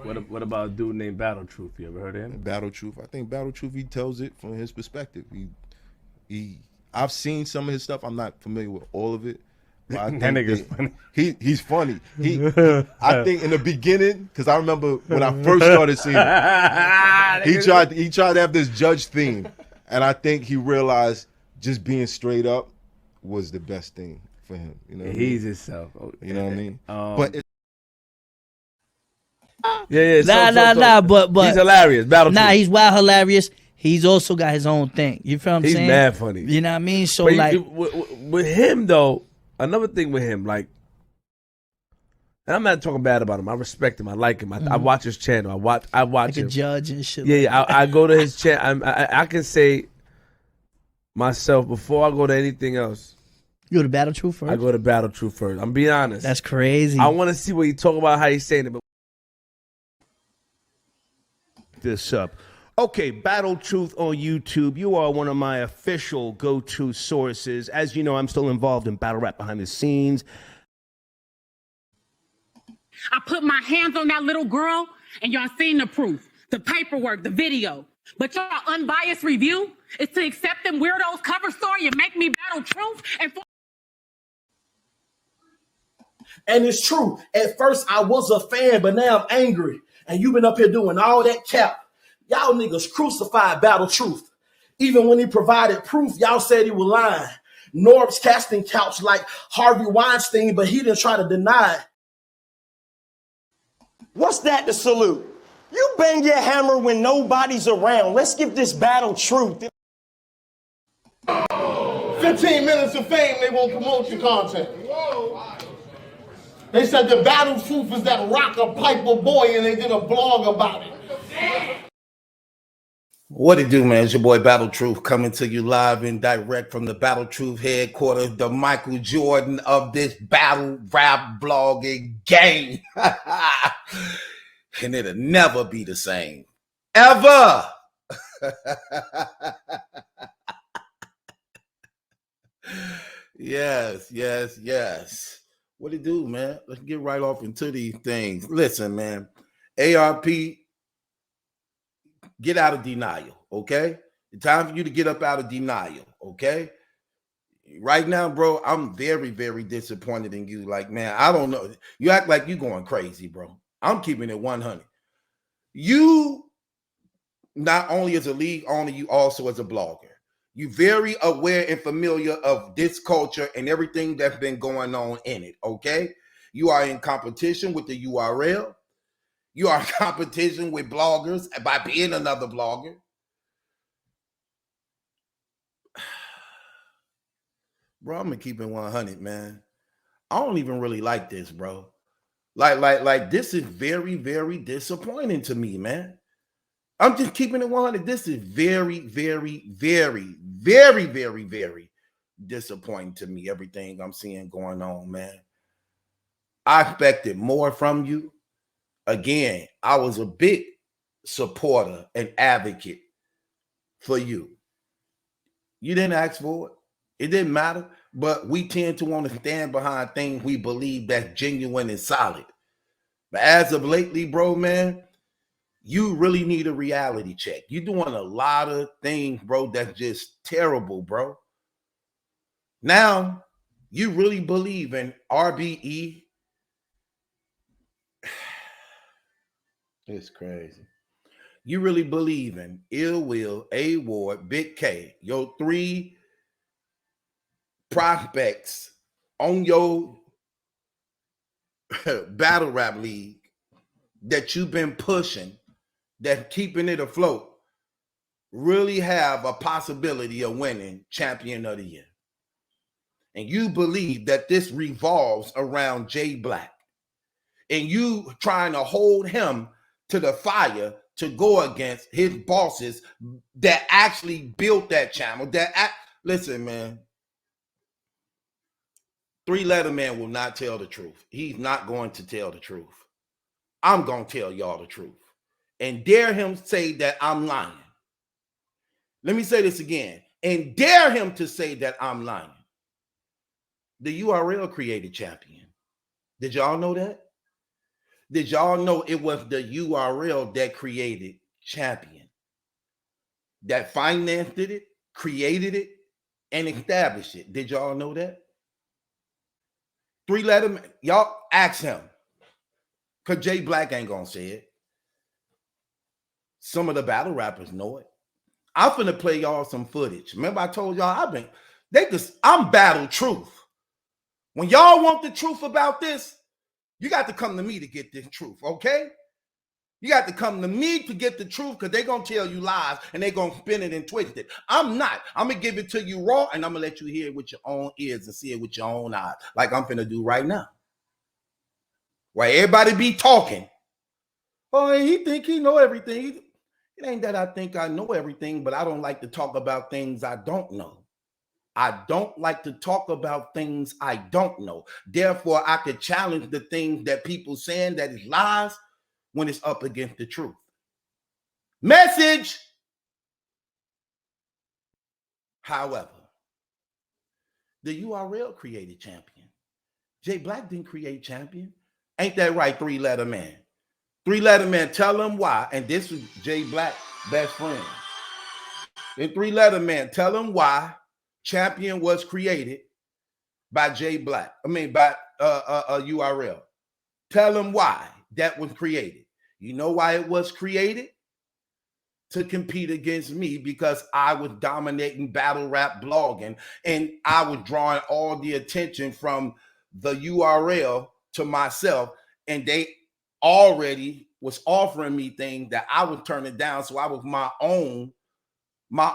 What about a dude named Battle Truth? You ever heard of him? Battle Truth. I think Battle Truth, he tells it from his perspective. I've seen some of his stuff. I'm not familiar with all of it. But I That think nigga's funny. He's funny. I think in the beginning, because I remember when I first started seeing him, he tried to have this judge theme, and I think he realized just being straight up was the best thing for him. You know, what He's I mean? himself. You know what I mean? But But he's hilarious. Battle Truth. he's wild hilarious. He's also got his own thing. You feel what I'm He's saying? mad funny. You know what I mean? So But like, with him though, another thing with him, like, and I'm not talking bad about him. I respect him. I like him. I watch his channel. I watch like him. a judge and shit. Yeah, I go to his channel. I can say myself before I go to anything else. You go to Battle Truth first? I go to Battle Truth first. I'm being honest. That's crazy. I want to see what he talk about, how he's saying it. But this up. Okay, Battle Truth on YouTube. You are one of my official go-to sources. As you know, I'm still involved in battle rap behind the scenes. I put my hands on that little girl, and y'all seen the proof, the paperwork, the video. But y'all unbiased review is to accept them weirdos' cover story and make me Battle Truth and. And it's true. At first, I was a fan, but now I'm angry. And you've been up here doing all that cap. Y'all niggas crucified Battle Truth. Even when he provided proof, y'all said he was lying. Norb's casting couch like Harvey Weinstein, but he didn't try to deny it. What's that to salute? You bang your hammer when nobody's around. Let's give this Battle Truth. 15 minutes of fame, they won't promote your content. They said the Battle Truth is that rocker piper boy, and they did a blog about it. What it do, man? It's your boy Battle Truth coming to you live and direct from the Battle Truth headquarters, the Michael Jordan of this battle rap blogging game. And it'll never be the same. Ever! Yes. What it do, man? Let's get right off into these things. Listen, man. ARP, get out of denial, okay? It's time for you to get up out of denial, okay? Right now, bro, I'm very, very disappointed in you. Like, man, I don't know. You act like you going crazy, bro. I'm keeping it 100. You, not only as a league owner, you also as a blogger. You're very aware and familiar of this culture and everything that's been going on in it, okay? You are in competition with the URL. You are in competition with bloggers by being another blogger. Bro, I'm gonna keep it 100, man. I don't even really like this, bro. Like this is very, very disappointing to me, man. I'm just keeping it 100. This is very, very, very, very, very, very disappointing to me. Everything I'm seeing going on, man. I expected more from you. Again, I was a big supporter and advocate for you. You didn't ask for it. It didn't matter. But we tend to want to stand behind things we believe that's genuine and solid. But as of lately, bro, man, you really need a reality check. You're doing a lot of things, bro, that's just terrible, bro. Now, you really believe in RBE? It's crazy. You really believe in Ill Will, A Ward, Big K, your 3 prospects on your battle rap league that you've been pushing, that keeping it afloat, really have a possibility of winning Champion of the Year. And you believe that this revolves around Jay Black. And you trying to hold him to the fire to go against his bosses that actually built that channel. Listen, man. 3-letter man will not tell the truth. He's not going to tell the truth. I'm going to tell y'all the truth. And dare him say that I'm lying. Let me say this again. And dare him to say that I'm lying. The URL created Champion. Did y'all know that? Did y'all know it was the URL that created Champion, that financed it, created it, and established it? Did y'all know that? 3-letter man. Y'all ask him. Because Jay Black ain't going to say it. Some of the battle rappers know it. I'm finna play y'all some footage. Remember I told y'all I'm battle truth. When y'all want the truth about this, you got to come to me to get this truth, okay? You got to come to me to get the truth because they're going to tell you lies and they're going to spin it and twist it. I'm not. I'm going to give it to you raw and I'm going to let you hear it with your own ears and see it with your own eyes like I'm finna do right now. Where everybody be talking. Oh, he think he know everything. It ain't that I think I know everything, but I don't like to talk about things I don't know. I don't like to talk about things I don't know. Therefore, I could challenge the things that people saying that is lies when it's up against the truth. Message. However, the URL created Champion. Jay Black didn't create Champion. Ain't that right, 3-letter man? 3-letter man, tell him why. And this was Jay Black's best friend. And 3-letter man, tell him why Champion was created by Jay Black. By a URL. Tell him why that was created. You know why it was created? To compete against me because I was dominating battle rap blogging and I was drawing all the attention from the URL to myself, and they already was offering me things that I was turning down. So I was my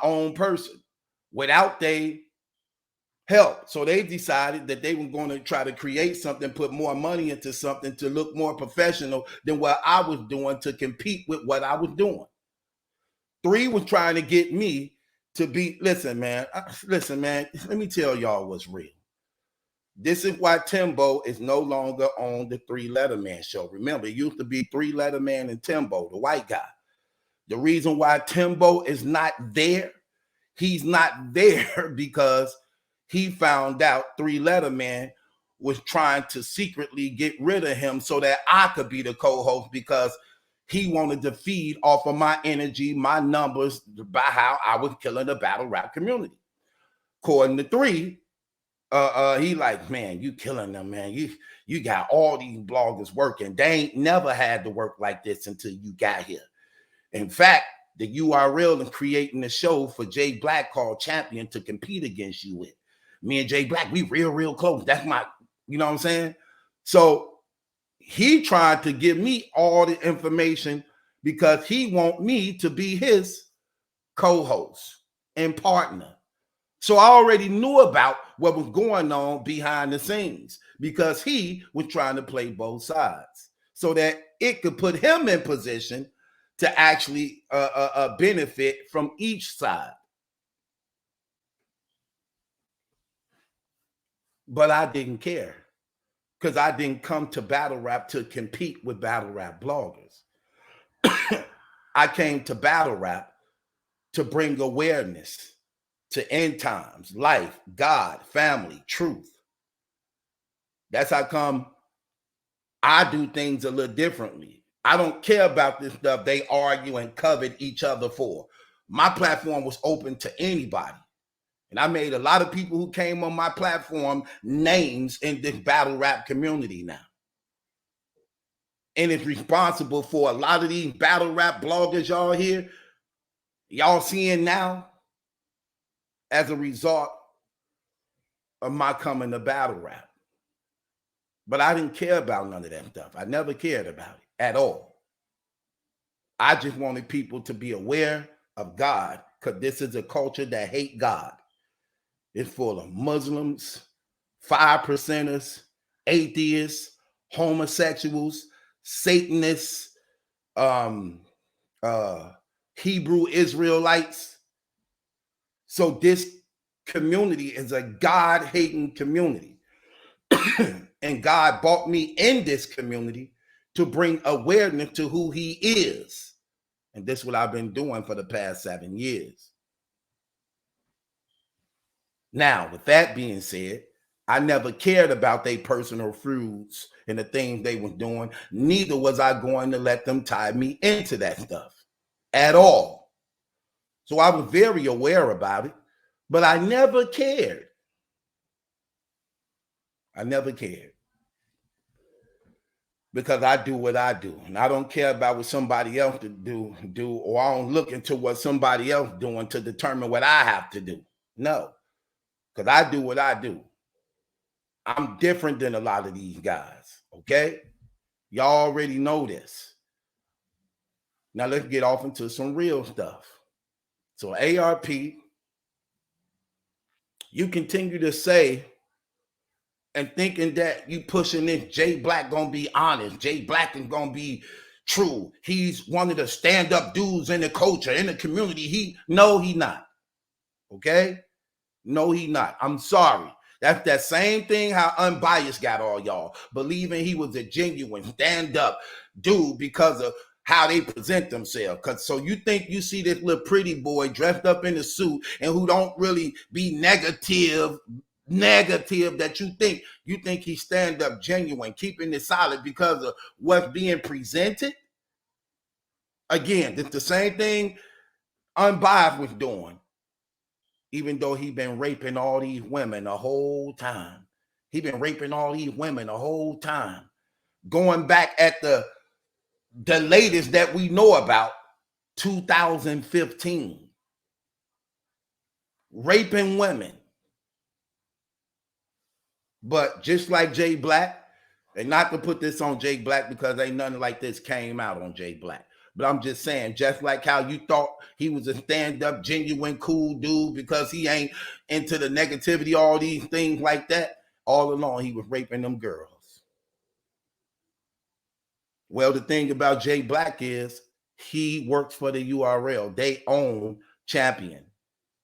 own person without their help. So they decided that they were going to try to create something, put more money into something to look more professional than what I was doing to compete with what I was doing. 3 was trying to get me to be, listen, man, let me tell y'all what's real. This is why Timbo is no longer on the 3-letter man show. Remember, it used to be 3-letter man and Timbo, the white guy. The reason why Timbo is not there, he's not there because he found out 3-letter man was trying to secretly get rid of him so that I could be the co-host because he wanted to feed off of my energy, my numbers, by how I was killing the battle rap community. According to 3, he like, man, you killing them, man. You got all these bloggers working. They ain't never had to work like this until you got here. In fact, the URL and creating a show for Jay Black called Champion to compete against you with. Me and Jay Black, we real close. That's my, you know what I'm saying? So he tried to give me all the information because he want me to be his co-host and partner. So I already knew about what was going on behind the scenes because he was trying to play both sides so that it could put him in position to actually benefit from each side. But I didn't care because I didn't come to battle rap to compete with battle rap bloggers. I came to battle rap to bring awareness to end times, life, God, family, truth. That's how come I do things a little differently. I don't care about this stuff they argue and covet each other for. My platform was open to anybody. And I made a lot of people who came on my platform names in this battle rap community now. And it's responsible for a lot of these battle rap bloggers y'all hear, y'all seeing now, as a result of my coming to battle rap. But I didn't care about none of that stuff. I never cared about it at all. I just wanted people to be aware of God because this is a culture that hate God. It's full of Muslims, 5%ers, atheists, homosexuals, Satanists, Hebrew Israelites. So this community is a God-hating community. And God brought me in this community to bring awareness to who he is. And this is what I've been doing for the past 7 years. Now, with that being said, I never cared about their personal feuds and the things they were doing. Neither was I going to let them tie me into that stuff at all. So I was very aware about it, but I never cared. I never cared. Because I do what I do, and I don't care about what somebody else do, or I don't look into what somebody else doing to determine what I have to do. No, because I do what I do. I'm different than a lot of these guys, okay? Y'all already know this. Now let's get off into some real stuff. So ARP, you continue to say and thinking that you pushing this Jay Black gonna be honest, Jay Black is gonna be true. He's one of the stand-up dudes in the culture, in the community. No, he not. Okay? No, he not. I'm sorry. That's that same thing how Unbiased got all y'all believing he was a genuine stand-up dude because of how they present themselves. So you think you see this little pretty boy dressed up in a suit and who don't really be negative that you think he stand up genuine, keeping it solid because of what's being presented. Again, it's the same thing Unbiased was doing, even though he been raping all these women the whole time. He been raping all these women the whole time. Going back at the latest that we know about, 2015. Raping women. But just like Jay Black, and not to put this on Jay Black because ain't nothing like this came out on Jay Black. But I'm just saying, just like how you thought he was a stand-up, genuine, cool dude because he ain't into the negativity, all these things like that, all along he was raping them girls. Well, the thing about Jay Black is he works for the URL. They own Champion.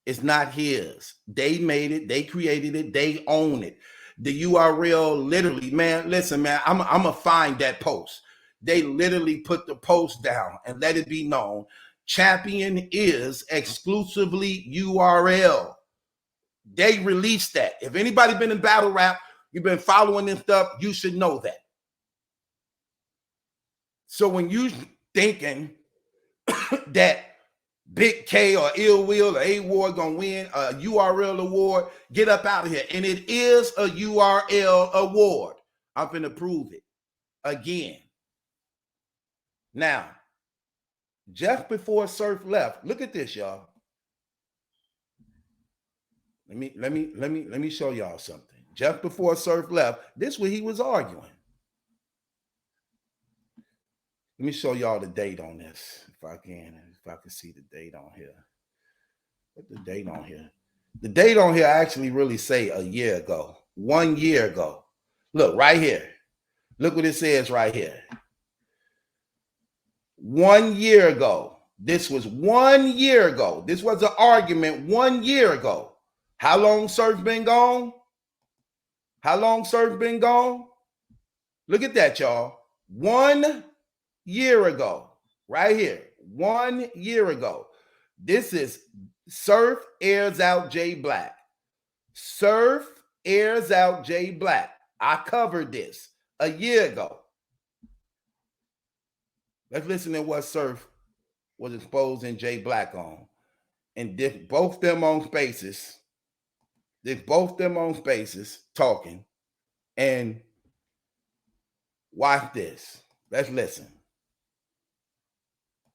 It's not his. They made it. They created it. They own it. The URL literally, man, listen, man, I'm going to find that post. They literally put the post down and let it be known. Champion is exclusively URL. They released that. If anybody been in battle rap, you've been following this stuff, you should know that. So when you thinking that Big K or Ill Will or A-Ward gonna win a URL award, get up out of here. And it is a URL award. I'm finna prove it again. Now, just before Surf left, look at this, y'all. Let me show y'all something. Just before Surf left, this is what he was arguing. Let me show y'all the date on this, if I can see the date on here. What's the date on here? The date on here actually really say a year ago, 1 year ago. Look, right here. Look what it says right here. 1 year ago. This was 1 year ago. This was an argument 1 year ago. How long Surf been gone? How long Surf been gone? Look at that, y'all. 1 year ago. Right here. 1 year ago. This is Surf airs out Jay Black. Surf airs out Jay Black. I covered this a year ago. Let's listen to what Surf was exposing Jay Black on. And both them on Spaces. Both them on Spaces talking. And watch this. Let's listen.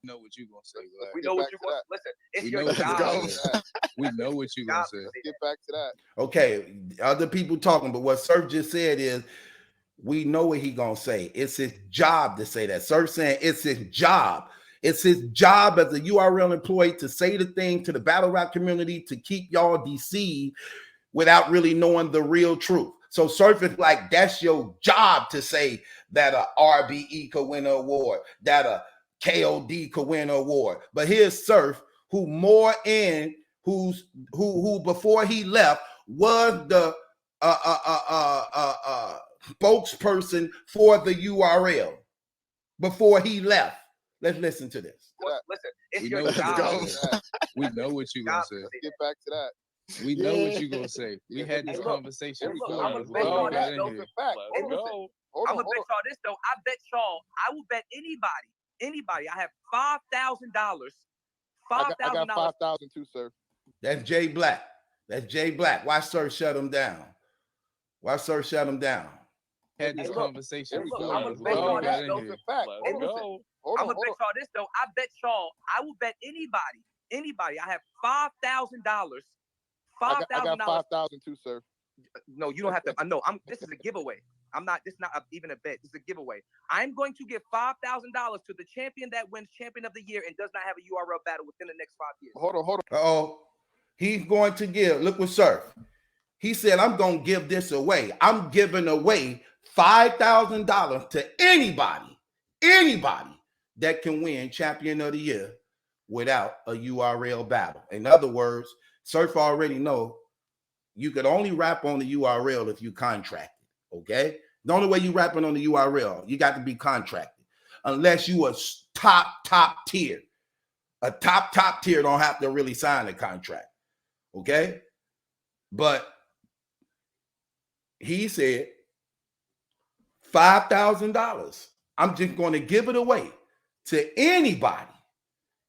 Know what you're gonna say. Glad. We know what you're gonna listen. It's your job. We know what you're gonna say. Get back to that. Okay, other people talking, but what Surf just said is we know what he gonna say. It's his job to say that. Surf saying it's his job. It's his job as a URL employee to say the thing to the battle rap community to keep y'all deceived without really knowing the real truth. So Surf is like, that's your job to say that a RBE could win an award, that a KOD could win an award. But here's Surf, who before he left was the spokesperson for the URL before he left. Let's listen to this. Listen, it's your job. We know what you're gonna say. Get back to that. We know what you're gonna say. We had this conversation before. I'm gonna bet y'all this though. I'm gonna bet y'all this though. I bet y'all. I will bet anybody. I have $5,000. I got 5,000 too, sir. That's Jay Black. That's Jay Black. Why Surf shut him down? Why Surf shut him down? Had this conversation before. I'm gonna bet y'all this though. I'm gonna bet y'all this though. I bet y'all. I will bet anybody. I have $5,000. I got 5,000 too, sir. No, you don't have to. I know. This is a giveaway. I'm not. This is not even a bet. This is a giveaway. I'm going to give $5,000 to the champion that wins champion of the year and does not have a URL battle within the next 5 years. Hold on. Uh-oh. He's going to give. Look what Surf. He said, I'm going to give this away. I'm giving away $5,000 to anybody that can win champion of the year without a URL battle. In other words, Surf already know you could only rap on the URL if you contracted, okay? The only way you rapping on the URL, you got to be contracted. Unless you a top tier. A top tier don't have to really sign a contract, okay? But he said $5,000. I'm just going to give it away to anybody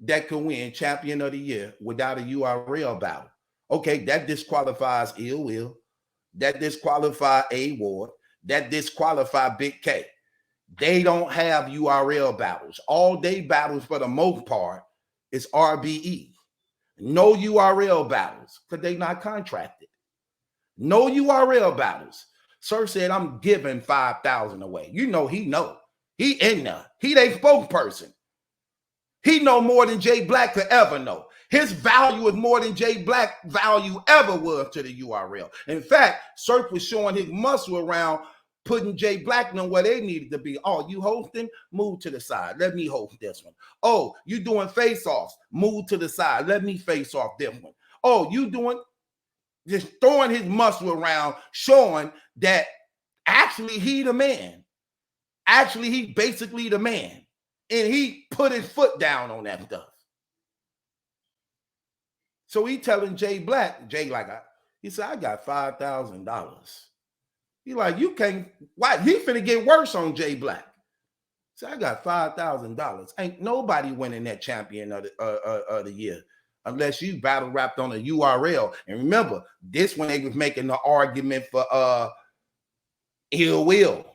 that can win champion of the year without a URL battle. Okay, that disqualifies Ill Will. That disqualifies A Ward. That disqualifies Big K. They don't have URL battles. All day battles for the most part is RBE. No URL battles because they're not contracted. No URL battles. Sir said, I'm giving 5,000 away. You know, he know. He in there. He their spokesperson. He know more than Jay Black could ever know. His value is more than Jay Black value ever was to the URL. In fact, Surf was showing his muscle around putting Jay Black on where they needed to be. Oh, you hosting? Move to the side. Let me host this one. Oh, you doing face-offs? Move to the side. Let me face off this one. Oh, you doing just throwing his muscle around, showing that actually he the man. Actually, he basically the man. And he put his foot down on that stuff. So he telling Jay Black, he said, I got $5,000. He like, you can't, why? He finna get worse on Jay Black. So I got $5,000. Ain't nobody winning that champion of the year unless you battle rapped on a URL. And remember, this one they was making the argument for Ill Will.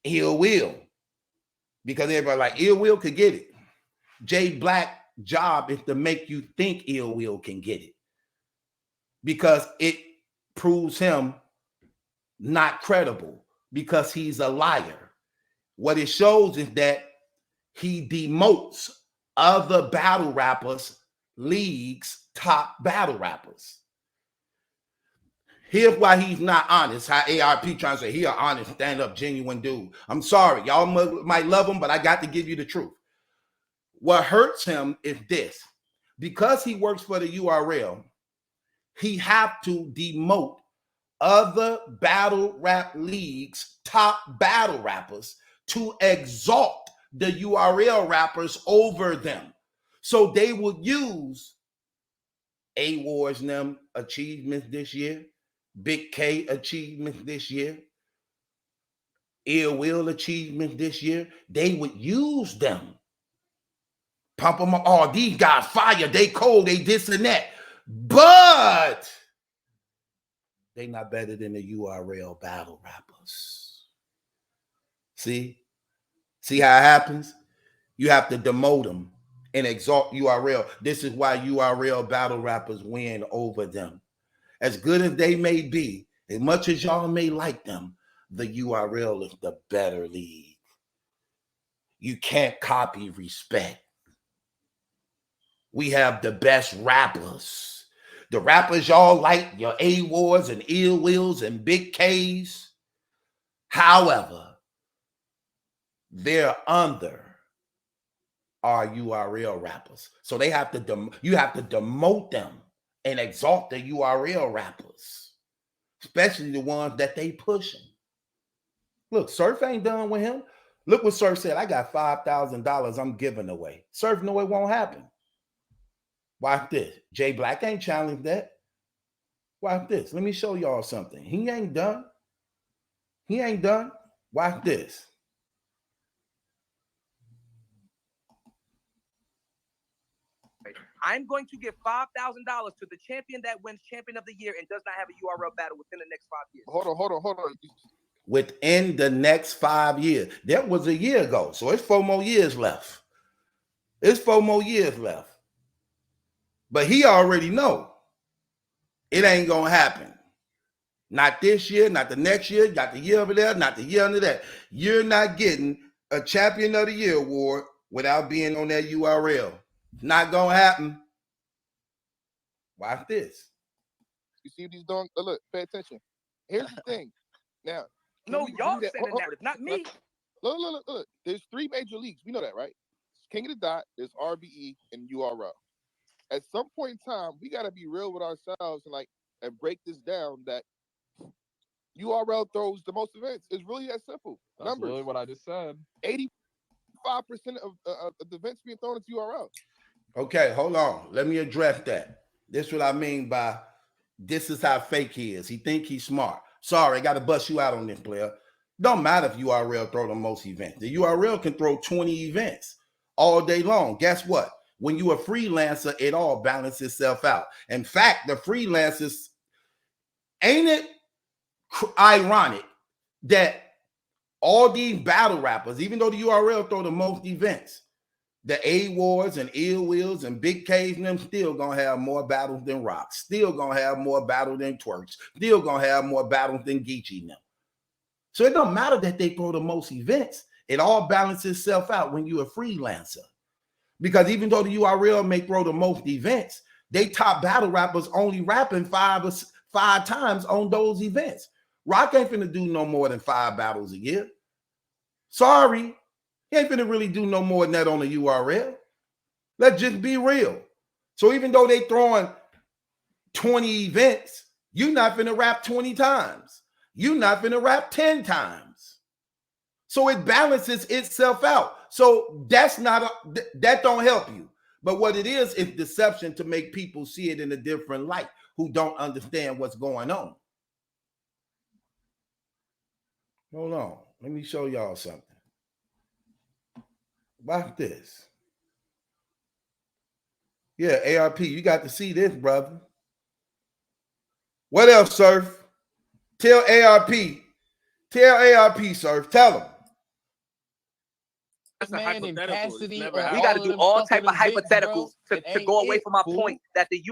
Ill Will. Because everybody like, Ill Will could get it. Jay Black's job is to make you think Ill Will can get it. Because it proves him not credible. Because he's a liar. What it shows is that he demotes other battle rappers, leagues, top battle rappers. Here's why he's not honest. How ARP trying to say he an honest, stand-up, genuine dude. I'm sorry. Y'all might love him, but I got to give you the truth. What hurts him is this. Because he works for the URL, he have to demote other battle rap leagues, top battle rappers, to exalt the URL rappers over them. So they would use A-Wars and them achievements this year, Big K achievements this year, Ill Will achievements this year. They would use them. Pump them up. Oh, these guys fire. They cold. They this and that. But they not better than the URL battle rappers. See how it happens? You have to demote them and exalt URL. This is why URL battle rappers win over them. As good as they may be, as much as y'all may like them, the URL is the better league. You can't copy respect. We have the best rappers. The rappers y'all like, your A-Wars and Ill Wills and Big Ks. However, they're under our URL rappers. So they have to, you have to demote them and exalt the URL rappers, especially the ones that they pushing. Look, Surf ain't done with him. Look what Surf said. I got $5,000 I'm giving away. Surf know it won't happen. Watch this. Jay Black ain't challenged that. Watch this. Let me show y'all something. He ain't done. He ain't done. Watch this. I'm going to give $5,000 to the champion that wins champion of the year and does not have a URL battle within the next 5 years. Hold on. Within the next 5 years. That was a year ago. So it's 4 more years left. It's 4 more years left. But he already know it ain't gonna happen. Not this year, not the next year, not the year over there, not the year under that. You're not getting a champion of the year award without being on that URL. Not gonna happen. Watch this. You see these doing? Look, pay attention. Here's the thing. Now, no, y'all said the narrative, not me. Look. There's 3 major leagues. We know that, right? King of the Dot, there's RBE, and URL. At some point in time, we gotta be real with ourselves and break this down. That URL throws the most events. It's really that simple. That's Numbers. really what I just said. 85% of the events being thrown into URL. Okay, hold on. Let me address that. This is what I mean by this is how fake he is. He think he's smart. Sorry, I got to bust you out on this, player. Don't matter if URL throw the most events. The URL can throw 20 events all day long. Guess what? When you're a freelancer, it all balances itself out. In fact, the freelancers, ain't it ironic that all these battle rappers, even though the URL throw the most events, the A-Wards and Ill Wills and Big K's and them still gonna have more battles than Rock, still gonna have more battles than Twerks, still gonna have more battles than Geechee and them. So it don't matter that they throw the most events. It all balances itself out when you're a freelancer. Because even though the URL may throw the most events, they top battle rappers only rapping five times on those events. Rock ain't finna do no more than 5 battles a year. Sorry. He ain't finna really do no more than that on the URL. Let's just be real. So even though they throwing 20 events, you're not finna rap 20 times. You're not finna rap 10 times. So it balances itself out. So that don't help you. But what it is deception to make people see it in a different light who don't understand what's going on. Hold on. Let me show y'all something. Watch this. Yeah, ARP, you got to see this, brother. What else, Surf? Tell ARP, Surf, tell him. We got to do all type of hypotheticals to go away from my point that the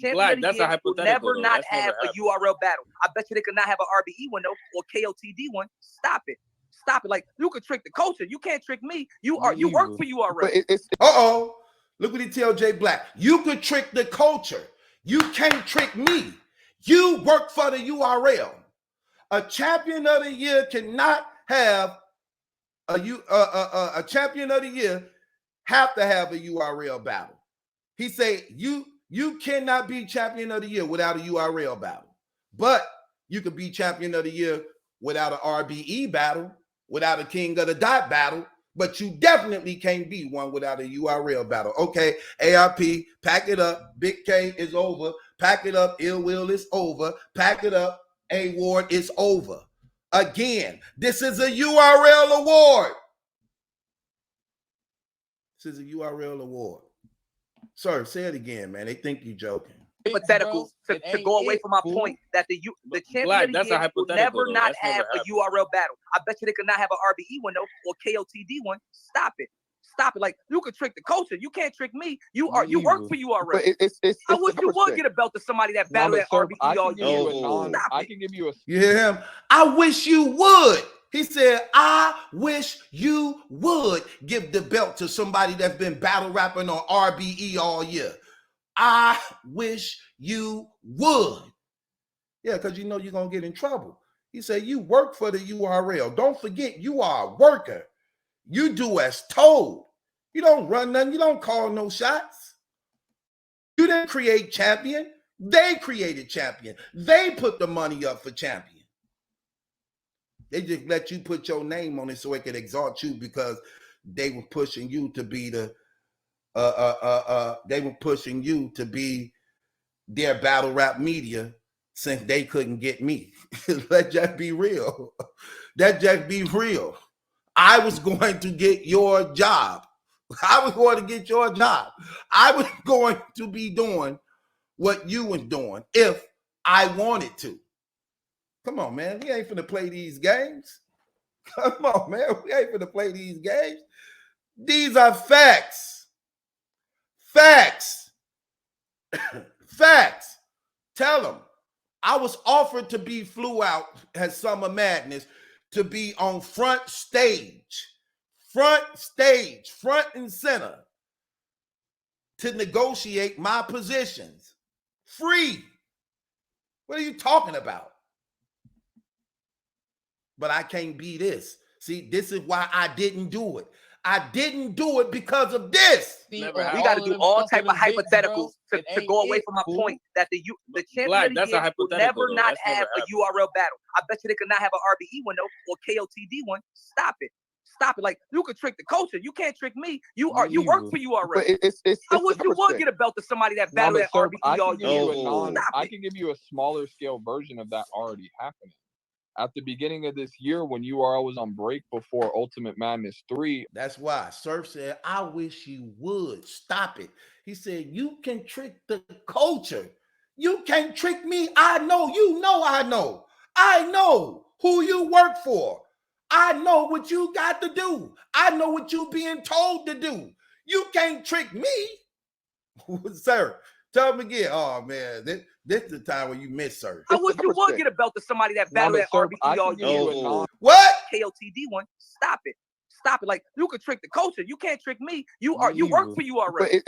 champion of the year will never not have a URL battle. I bet you they could not have an RBE one though, or KOTD one. Stop it. Like, you could trick the culture. You can't trick me. You work for URL. Look what he tell Jay Black. You could trick the culture. You can't trick me. You work for the URL. A champion of the year cannot have a champion of the year have to have a URL battle. He say you cannot be champion of the year without a URL battle. But you could be champion of the year without an RBE battle, without a King of the Dot battle, but you definitely can't be one without a URL battle. Okay, ARP, pack it up. Big K is over. Pack it up. Ill Will is over. Pack it up. A-Ward is over. Again, this is a URL award. This is a URL award. Sir, say it again, man. They think you joking. Hypotheticals to go away from my point that the champion of the year will never not have a URL battle. I bet you they could not have an RBE one though, or KOTD one. Stop it. Like, you could trick the culture. You can't trick me. You work for URL. I wish you would get a belt to somebody that battled at RBE all year. I can give you a. You hear him? I wish you would. He said, I wish you would give the belt to somebody that's been battle rapping on RBE all year. I wish you would. Yeah, because you know you're going to get in trouble. He said, you work for the URL. Don't forget, you are a worker. You do as told. You don't run nothing. You don't call no shots. You didn't create champion. They created champion. They put the money up for champion. They just let you put your name on it so it could exalt you because they were pushing you to be they were pushing you to be their battle rap media since they couldn't get me. Let just be real. That just be real. I was going to get your job. I was going to get your job. I was going to be doing what you was doing if I wanted to. Come on, man. We ain't finna play these games. Come on, man. We ain't finna play these games. These are facts. Facts. Facts. Tell them. I was offered to be flew out at Summer Madness to be on front stage, front and center to negotiate my positions. Free. What are you talking about? But I can't be this. See, this is why I didn't do it. I didn't do it because of this. We got to do all type of hypotheticals to go away from my point that the champion of the year will never not have a URL battle. I bet you they could not have an RBE one though, or KOTD one. Stop it. Stop it. Like, you could trick the culture. You can't trick me. You work for URL. I wish you would get a belt to somebody that battled at RBE all year. I can give you a smaller scale version of that already happening. At the beginning of this year, when URL was on break before Ultimate Madness 3. That's why Surf said, I wish you would. Stop it. He said, you can trick the culture. You can't trick me. I know. You know I know. I know who you work for. I know what you got to do. I know what you being told to do. You can't trick me. Sir, tell him again. Oh, man. This is the time when you miss, sir. I wish you would get a belt to somebody that battled at RBE all year. What? KOTD one. Stop it. Stop it. Like, you could trick the culture. You can't trick me. You work for URL.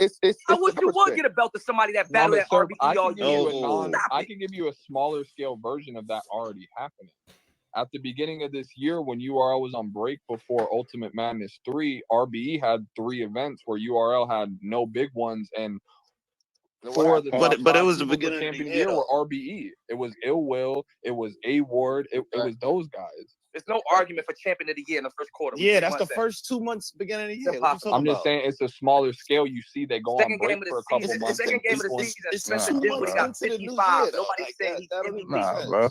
I wish you would get a belt to somebody that battled at RBE all year. I can give you a smaller scale version of that already happening. At the beginning of this year, when URL was on break before Ultimate Madness 3, RBE had 3 events where URL had no big ones, and but it was the beginning of the year were RBE. It was Ill Will, it was A Ward, it was those guys. There's no argument for champion of the year in the first quarter. Yeah, that's the first 2 months beginning of the year. I'm just saying it's a smaller scale. You see, they go on break for a couple months. Second game of the season, Spencer Dinwiddie got 55. Nobody's saying he's MVP. Bro.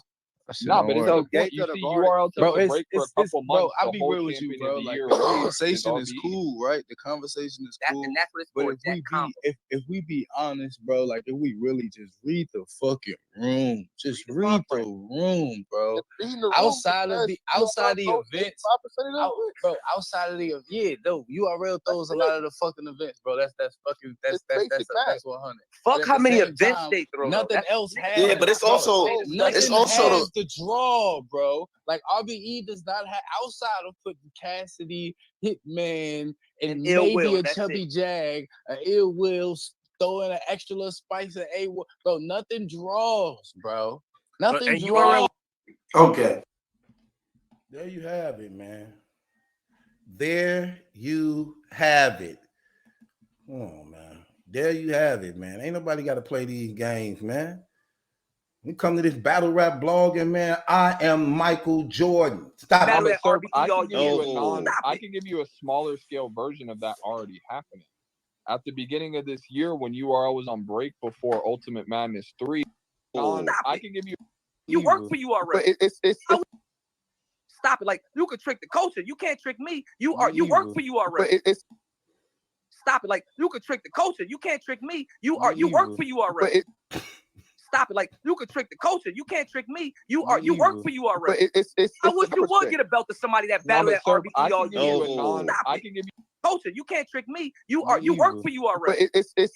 Nah, but it's okay. You see URL took a break for a couple months. Bro, I'll be real with you, bro. Like, the conversation is cool, right? The conversation is cool. And that's what it's for. But if we be honest, bro, like, if we really just read the fucking room, just read the room, bro. Outside the events, bro, outside of the URL throws a lot of the fucking events, bro. That's 100. Fuck how many events they throw. Nothing else has. Yeah, but it's also the draw, bro. Like, RBE does not have, outside of putting Cassidy, Hitman, and maybe a Chubby Jag, an Ill Will, throwing an extra little spice of A, bro. Nothing draws, bro. Nothing draws. Okay. There you have it, man. There you have it. Oh, man. There you have it, man. Ain't nobody got to play these games, man. We come to this battle rap blog, and man, I am Michael Jordan. Stop it. I can give you a smaller scale version of that already happening. At the beginning of this year, when URL was on break before Ultimate Madness 3, I can give you. You work for URL. Stop it. Like, you could trick the culture. You can't trick me. You work for URL. Stop it. Like, you could trick the culture. You can't trick me. You work for URL. Stop it. Like, you could trick the culture. You can't trick me. You work for URL. I wish you would get a belt to somebody that battled at RBE all year. I can give you culture. You can't trick me. You work for URL.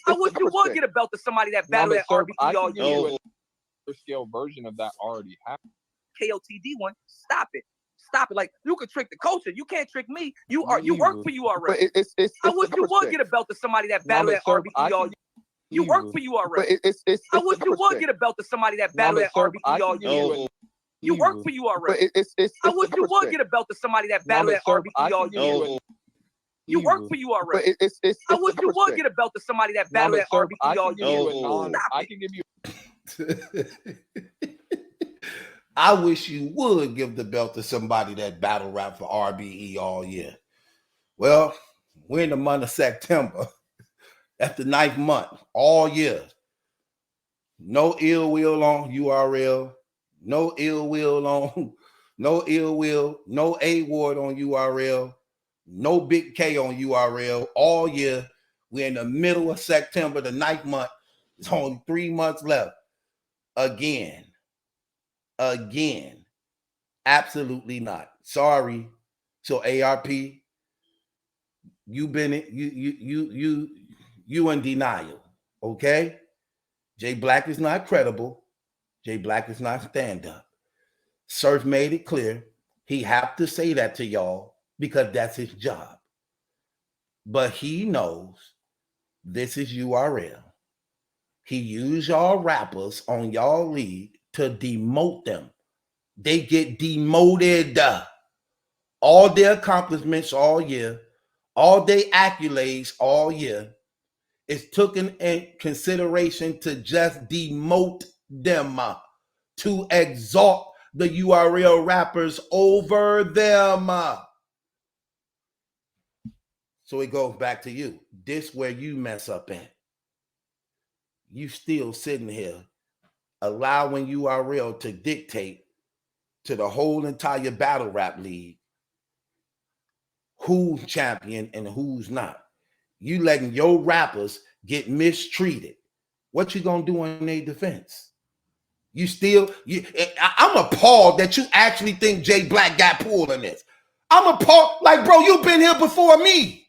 I wish you would get a belt to somebody that battled at RBE all year. Scale version of that already happened. KOTD one. Stop it. Stop it. Like, you could trick the culture. You can't trick me. You work for URL. I wish you would get a belt to somebody that battled at RBE all year. You work for URL. I wish you would get a belt to somebody that battled at RBE all year. You work for URL. I wish you would get a belt to somebody that battled at RBE all year. You work for URL. I wish you would get a belt to somebody that battled at RBE all year. I can give you. I wish you would give the belt to somebody that battle rap for RBE all year. Well, we're in the month of September. That's the 9th month, all year. No ill will on URL. No ill will on, no ill will, no A ward on URL, no big K on URL all year. We're in the middle of September, the 9th month. It's only 3 months left. Again. Absolutely not. Sorry. So ARP, you in denial. Okay? Jay Black is not credible. Jay Black is not stand-up. Surf made it clear he have to say that to y'all because that's his job. But he knows this is URL. He used y'all rappers on y'all league to demote them. They get demoted. All their accomplishments all year, all their accolades all year, is taken in consideration to just demote them, to exalt the URL rappers over them. So it goes back to you. This where you mess up at. You still sitting here allowing URL to dictate to the whole entire battle rap league who's champion and who's not. You letting your rappers get mistreated. What you gonna do in their defense? I'm appalled that you actually think Jay Black got pulled in this. I'm appalled. Like, bro, you've been here before me.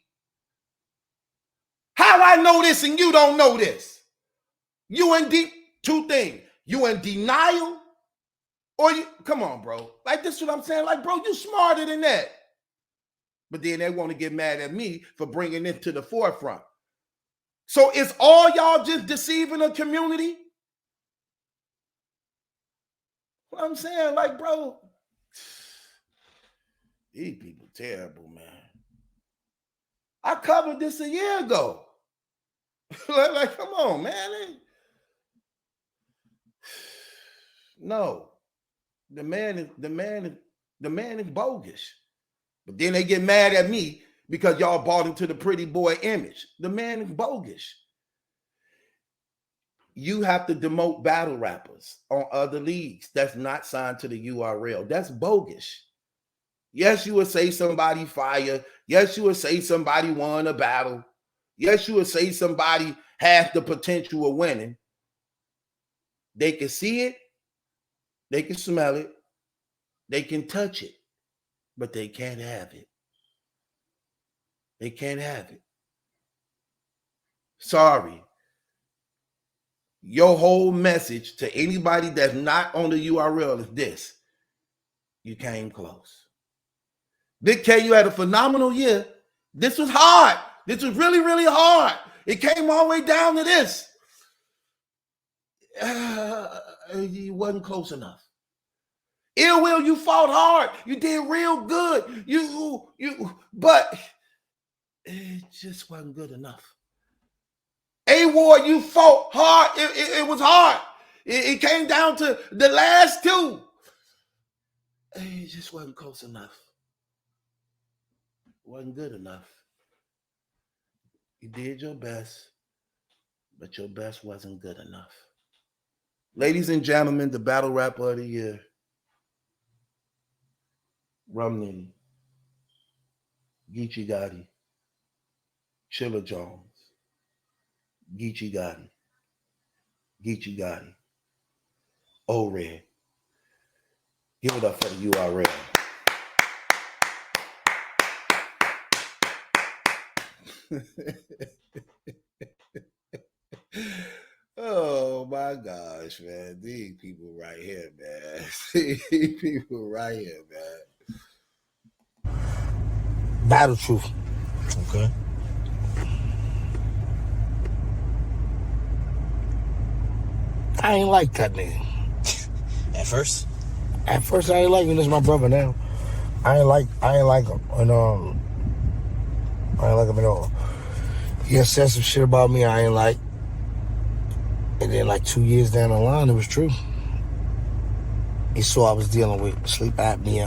How I know this and you don't know this? You in two things. You in denial or you, come on, bro. Like, this is what I'm saying. Like, bro, you smarter than that. But then they want to get mad at me for bringing it to the forefront. So is all y'all just deceiving the community? What I'm saying, like, bro, these people terrible, man. I covered this a year ago. like, come on, man. No, the man is bogus. But then they get mad at me because y'all bought into the pretty boy image. The man is bogus. You have to demote battle rappers on other leagues that's not signed to the URL. That's bogus. Yes, you would say somebody fire. Yes, you would say somebody won a battle. Yes, you would say somebody has the potential of winning. They can see it. They can smell it. They can touch it. But they can't have it. They can't have it. Sorry. Your whole message to anybody that's not on the URL is this. You came close. Big K, you had a phenomenal year. This was hard. This was really, really hard. It came all the way down to this. You wasn't close enough. Ill Will, you fought hard. You did real good. But it just wasn't good enough. A-Ward, you fought hard. It was hard. It came down to the last two. It just wasn't close enough. It wasn't good enough. You did your best, but your best wasn't good enough. Ladies and gentlemen, the battle rapper of the year, Rumney, Geechee Gotti, Chilla Jones, Geechee Gotti, O-Red. Give it up for the URL. Oh my gosh, man. These people right here, man. These people right here, man. Battle Truth. Okay. I ain't like that nigga. At first? At first I ain't like him. This is my brother now. I ain't like him. And I ain't like him at all. He had said some shit about me I ain't like. And then like 2 years down the line, it was true. He saw I was dealing with sleep apnea.